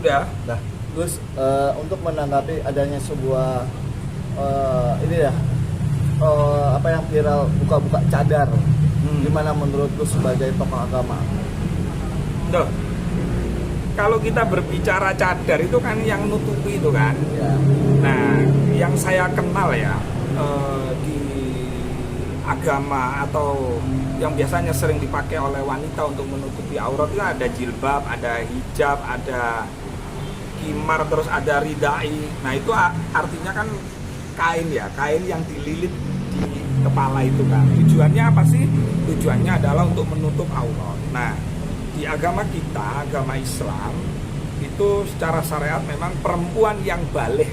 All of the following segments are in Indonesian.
Sudah. Nah, terus untuk menanggapi adanya sebuah ini ya apa yang viral buka-buka cadar, gimana menurut lu sebagai tokoh agama? Duh. Kalau kita berbicara cadar itu kan yang nutupi itu kan. Ya. Nah, yang saya kenal ya di agama atau yang biasanya sering dipakai oleh wanita untuk menutupi aurat itu ada jilbab, ada hijab, ada khimar, terus ada ridai. Nah itu artinya kan kain ya, kain yang dililit di kepala itu kan. Tujuannya apa sih? Tujuannya adalah untuk menutup aurat. Nah di agama kita, agama Islam itu secara syariat memang perempuan yang baligh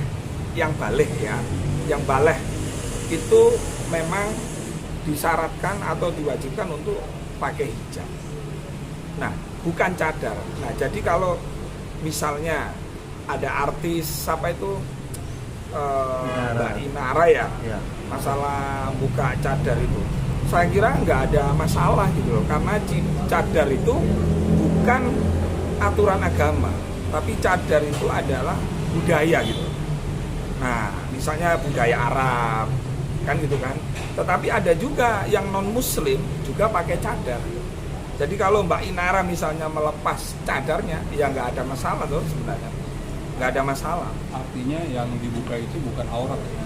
itu memang disyaratkan atau diwajibkan untuk pakai hijab. Nah, bukan cadar. Nah, jadi kalau misalnya ada artis apa itu Mbak Inara ya, masalah buka cadar itu, saya kira nggak ada masalah gitu loh, karena cadar itu bukan aturan agama, tapi cadar itu adalah budaya gitu. Nah, misalnya budaya Arab kan gitu kan. Tetapi ada juga yang non muslim juga pakai cadar. Jadi kalau Mbak Inara misalnya melepas cadarnya, ya nggak ada masalah tuh sebenarnya, nggak ada masalah. Artinya yang dibuka itu bukan aurat ya?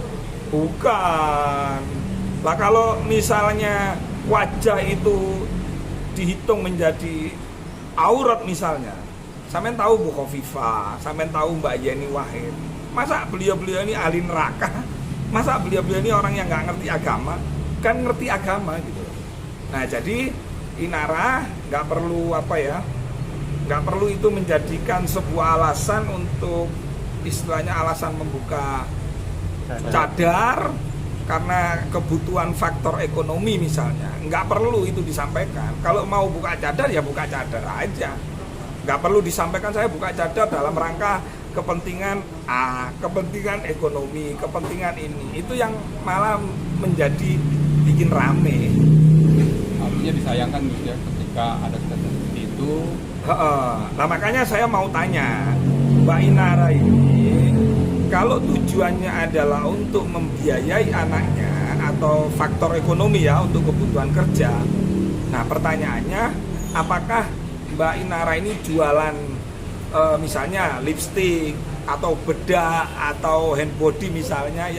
Bukan. Lah kalau misalnya wajah itu dihitung menjadi aurat misalnya, sampean tahu Bu Khofifah, sampean tahu Mbak Yeni Wahid, masa beliau-beliau ini ahli neraka? Masa beliau-beliau ini orang yang nggak ngerti agama? Kan ngerti agama gitu. Nah jadi Inara nggak perlu nggak perlu itu menjadikan sebuah alasan untuk istilahnya alasan membuka cadar karena kebutuhan faktor ekonomi misalnya. Nggak perlu itu disampaikan. Kalau mau buka cadar ya buka cadar aja. Nggak perlu disampaikan saya buka cadar dalam rangka kepentingan kepentingan ekonomi, kepentingan ini. Itu yang malah menjadi bikin rame. Artinya disayangkan Gus ya ketika ada statement seperti itu. Nah makanya saya mau tanya Mbak Inara ini, kalau tujuannya adalah untuk membiayai anaknya atau faktor ekonomi ya untuk kebutuhan kerja. Nah pertanyaannya, apakah Mbak Inara ini jualan misalnya lipstik atau bedak atau hand body misalnya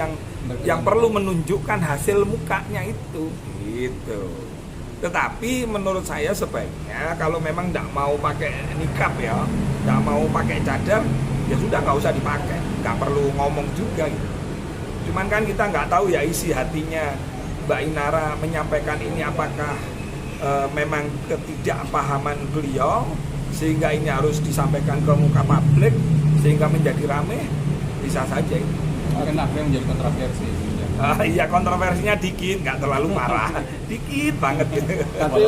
yang perlu menunjukkan hasil mukanya itu gitu. Tetapi menurut saya sebaiknya kalau memang tidak mau pakai nikab ya, tidak mau pakai cadar, ya sudah nggak usah dipakai, nggak perlu ngomong juga gitu. Cuman kan kita nggak tahu ya isi hatinya Mbak Inara menyampaikan ini apakah memang ketidakpahaman beliau sehingga ini harus disampaikan ke muka publik sehingga menjadi rame, bisa saja itu. Mungkin akhirnya menjadi kontroversi. Iya kontroversinya dikit, nggak terlalu parah, dikit banget gitu. Tapi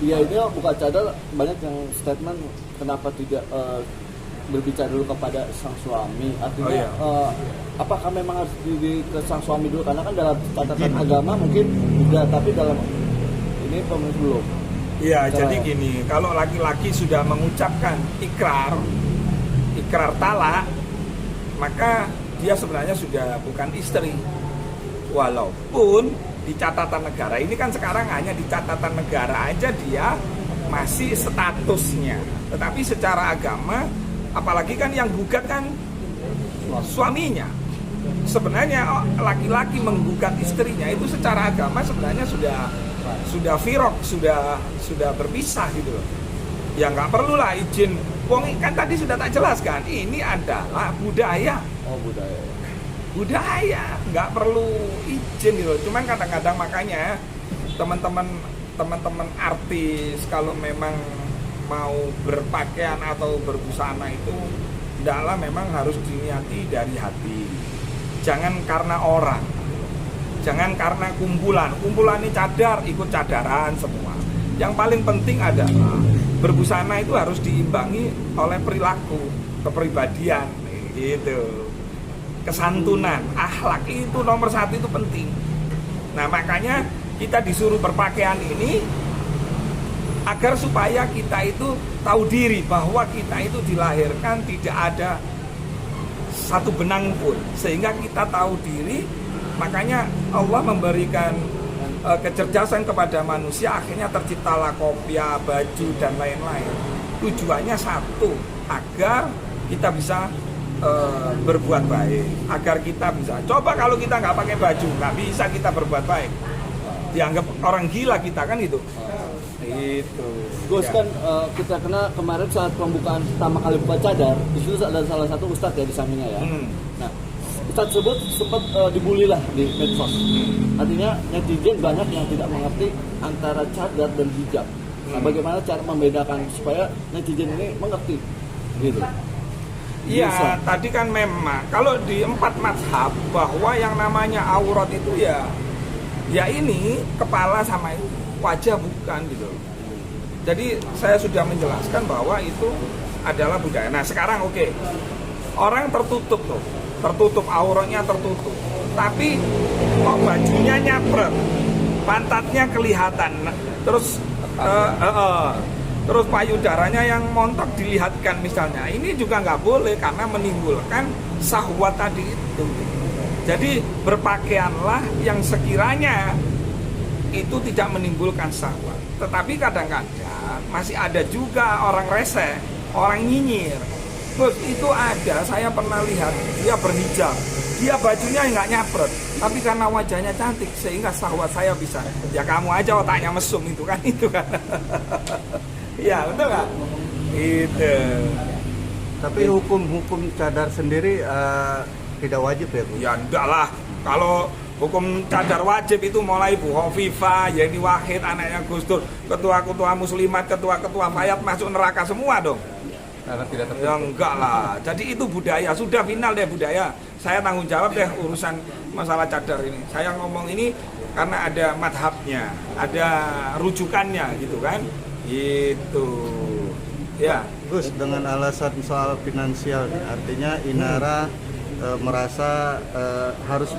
dia ini buka cadar banyak yang statement kenapa tidak berbicara dulu kepada sang suami. Artinya apakah memang harus ke sang suami dulu, karena kan dalam catatan agama mungkin udah, tapi dalam ini pemerintah belum. Iya, jadi gini, kalau laki-laki sudah mengucapkan ikrar talak, maka dia sebenarnya sudah bukan istri. Walaupun di catatan negara, ini kan sekarang hanya di catatan negara aja dia masih statusnya. Tetapi secara agama, apalagi kan yang gugat kan suaminya. Sebenarnya laki-laki menggugat istrinya itu secara agama sebenarnya sudah firok, sudah berpisah gitu loh. Ya nggak perlulah izin. Wong kan tadi sudah tak jelaskan, ini adalah budaya. Oh budaya, nggak perlu izin gitu loh. Cuman kadang-kadang makanya teman-teman artis kalau memang mau berpakaian atau berbusana itu hendaklah memang harus diniati dari hati. Jangan karena orang, jangan karena kumpulan ini cadar, ikut cadaran semua. Yang paling penting adalah berbusana itu harus diimbangi oleh perilaku, kepribadian gitu. Kesantunan, akhlak itu nomor satu, itu penting. Nah makanya kita disuruh berpakaian ini agar supaya kita itu tahu diri bahwa kita itu dilahirkan tidak ada satu benang pun, sehingga kita tahu diri. Makanya Allah memberikan kecerdasan kepada manusia, akhirnya terciptalah kopiah, baju dan lain-lain. Tujuannya satu, agar kita bisa berbuat baik, agar kita bisa. Coba kalau kita nggak pakai baju, nggak bisa kita berbuat baik, dianggap orang gila kita kan itu. Itu. Gus kan kita kena kemarin saat pembukaan pertama kali buka cadar, di situ ada salah satu ustadz ya di sampingnya ya. Nah, ustadz tersebut sempat dibully lah di medsos. Artinya netizen banyak yang tidak mengerti antara cadar dan hijab. Nah, bagaimana cara membedakan supaya netizen ini mengerti, gitu? Iya, tadi kan memang kalau di 4 mazhab bahwa yang namanya aurat itu ya ini kepala sama wajah, bukan gitu. Jadi saya sudah menjelaskan bahwa itu adalah budaya. Nah sekarang oke, orang tertutup tuh, tertutup auratnya tertutup, tapi kok bajunya nyapret, pantatnya kelihatan, terus terus payudaranya yang montok dilihatkan misalnya, ini juga nggak boleh karena menimbulkan syahwat tadi itu. Jadi berpakaianlah yang sekiranya itu tidak menimbulkan syahwat. Tetapi kadang-kadang masih ada juga orang rese, orang nyinyir. Terus itu ada, saya pernah lihat dia berhijab, dia bajunya nggak nyapret, tapi karena wajahnya cantik sehingga syahwat saya bisa. Ya kamu aja otaknya mesum itu kan, itu kan. Iya betul nggak? Itu. Tapi hukum cadar sendiri tidak wajib ya Bu? Ya enggak lah. Kalau hukum cadar wajib itu mulai Bu Hovifah, Yeni Wahid, anaknya Gus Dur, ketua-ketua muslimat, ketua-ketua fayat masuk neraka semua dong. Karena tidak tertutup. Ya enggak lah. Jadi itu budaya, sudah final deh budaya. Saya tanggung jawab deh urusan masalah cadar ini. Saya ngomong ini karena ada madhabnya, ada rujukannya gitu kan. Itu. Ya. Gus, dengan alasan soal finansial nih, artinya Inara merasa harus